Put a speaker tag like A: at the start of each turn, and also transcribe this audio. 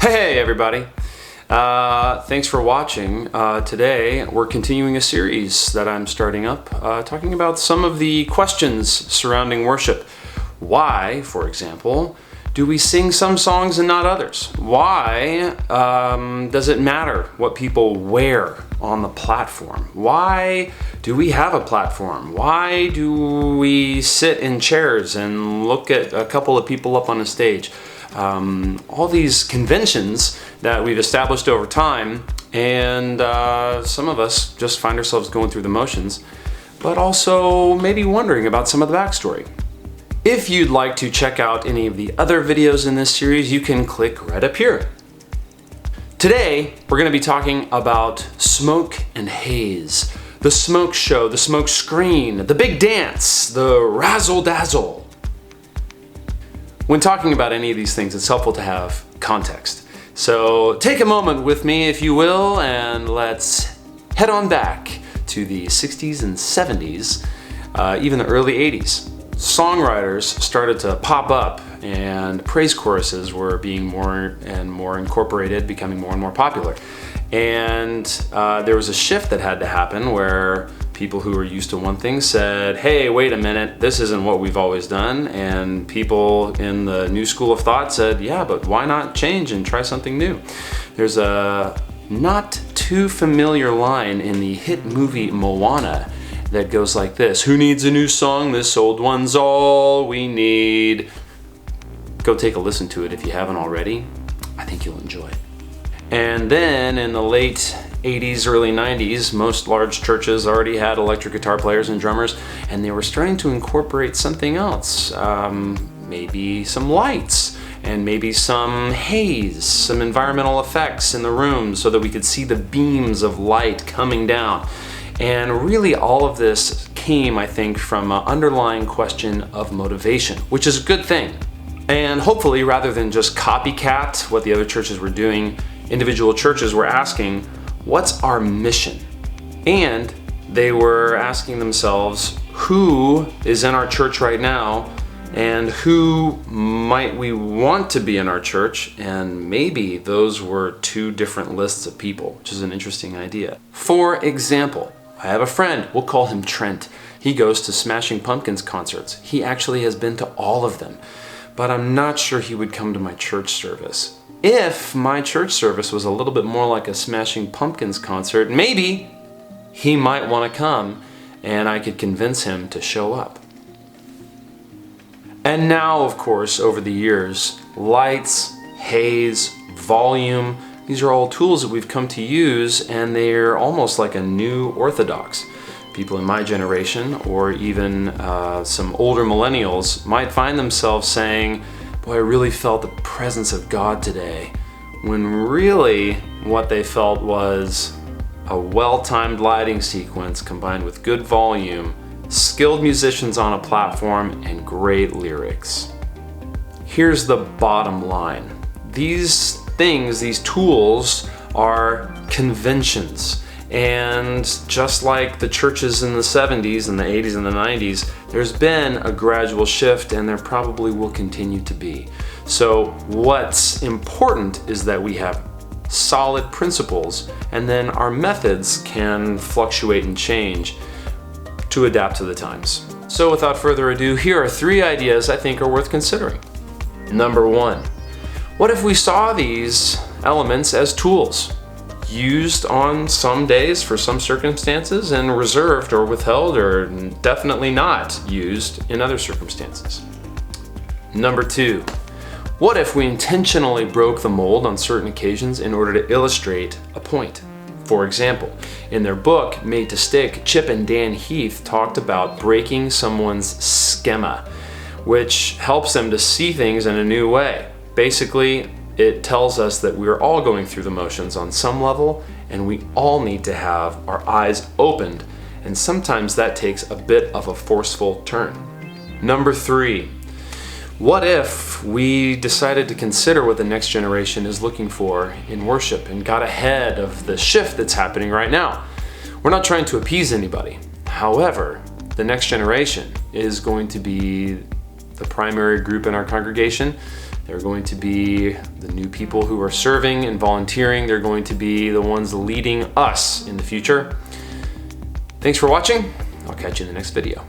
A: Hey everybody! Thanks for watching. Today we're continuing a series that I'm starting up, talking about some of the questions surrounding worship. Why, for example, do we sing some songs and not others? Why does it matter what people wear on the platform? Why do we have a platform? Why do we sit in chairs and look at a couple of people up on a stage? All these conventions that we've established over time, and some of us just find ourselves going through the motions, but also maybe wondering about some of the backstory. If you'd like to check out any of the other videos in this series, you can click right up here. Today, we're going to be talking about smoke and haze, the smoke show, the smoke screen, the big dance, the razzle-dazzle. When talking about any of these things, it's helpful to have context. So take a moment with me, if you will, and let's head on back to the 60s and 70s, even the early 80s. Songwriters started to pop up, and praise choruses were being more and more incorporated, becoming more and more popular. And there was a shift that had to happen where people who were used to one thing said, hey, wait a minute, this isn't what we've always done. And people in the new school of thought said, yeah, but why not change and try something new? There's a not too familiar line in the hit movie Moana that goes like this: who needs a new song? This old one's all we need. Go take a listen to it if you haven't already. I think you'll enjoy it. And then in the late 80s, early 90s, most large churches already had electric guitar players and drummers, and they were starting to incorporate something else. Maybe some lights, and maybe some haze, some environmental effects in the room so that we could see the beams of light coming down. And really all of this came, I think, from an underlying question of motivation, which is a good thing. And hopefully, rather than just copycat what the other churches were doing, individual churches were asking, what's our mission? And they were asking themselves, who is in our church right now, and who might we want to be in our church? And maybe those were two different lists of people, which is an interesting idea. For example, I have a friend, we'll call him Trent. He goes to Smashing Pumpkins concerts. He actually has been to all of them, but I'm not sure he would come to my church service. If my church service was a little bit more like a Smashing Pumpkins concert, maybe he might want to come and I could convince him to show up. And now, of course, over the years, lights, haze, volume, these are all tools that we've come to use, and they're almost like a new orthodox. People in my generation, or even some older millennials, might find themselves saying, boy, I really felt the presence of God today, when really what they felt was a well-timed lighting sequence combined with good volume, skilled musicians on a platform, and great lyrics. Here's the bottom line. These things, these tools, are conventions. And just like the churches in the 70s and the 80s and the 90s, there's been a gradual shift, and there probably will continue to be. So what's important is that we have solid principles, and then our methods can fluctuate and change to adapt to the times. So without further ado, here are 3 ideas I think are worth considering. Number 1, what if we saw these elements as tools? Used on some days for some circumstances, and reserved or withheld or definitely not used in other circumstances. Number 2, what if we intentionally broke the mold on certain occasions in order to illustrate a point? For example, in their book, Made to Stick, Chip and Dan Heath talked about breaking someone's schema, which helps them to see things in a new way. Basically, it tells us that we're all going through the motions on some level, and we all need to have our eyes opened, and sometimes that takes a bit of a forceful turn. Number 3, what if we decided to consider what the next generation is looking for in worship and got ahead of the shift that's happening right now? We're not trying to appease anybody. However, the next generation is going to be the primary group in our congregation. They're going to be the new people who are serving and volunteering. They're going to be the ones leading us in the future. Thanks for watching. I'll catch you in the next video.